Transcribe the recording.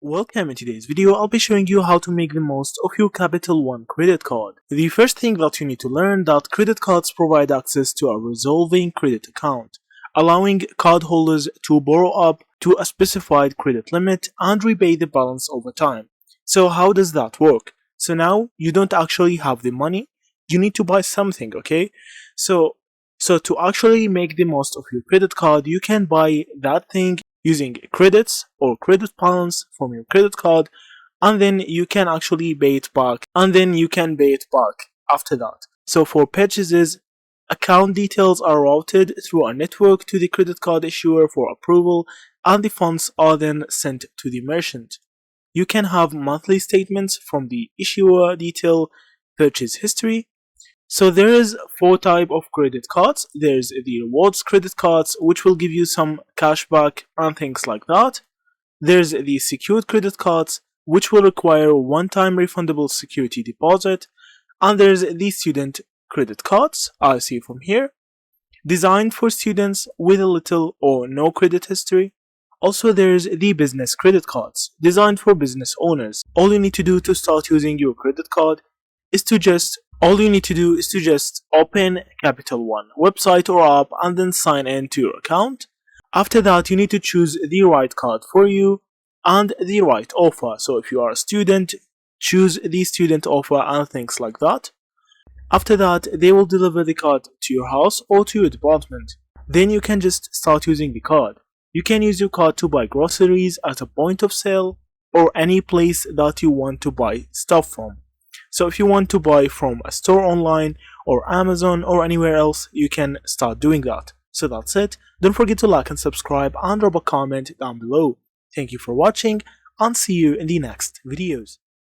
Welcome. In today's video, I'll be showing you how to make the most of your Capital One credit card. The first thing that you need to learn that credit cards provide access to a revolving credit account, allowing cardholders to borrow up to a specified credit limit and repay the balance over time. So how does that work? So now you don't actually have the money, you need to buy something, okay? So to actually make the most of your credit card, you can buy that thing using credits or credit balance from your credit card, and then you can actually pay it back after that. So for purchases, account details are routed through a network to the credit card issuer for approval, and the funds are then sent to the merchant. You can have monthly statements from the issuer, detail purchase history. So there is 4 types of credit cards. There's the rewards credit cards, which will give you some cashback and things like that. There's the secured credit cards, which will require one-time refundable security deposit. And there's the student credit cards, I see from here, designed for students with a little or no credit history. Also, there's the business credit cards, designed for business owners. All you need to do to start using your credit card is to just open Capital One website or app and then sign in to your account. After that, you need to choose the right card for you and the right offer. So if you are a student, choose the student offer and things like that. After that, they will deliver the card to your house or to your department. Then you can just start using the card. You can use your card to buy groceries at a point of sale or any place that you want to buy stuff from. So if you want to buy from a store online or Amazon or anywhere else, you can start doing that. So that's it. Don't forget to like and subscribe and drop a comment down below. Thank you for watching and see you in the next videos.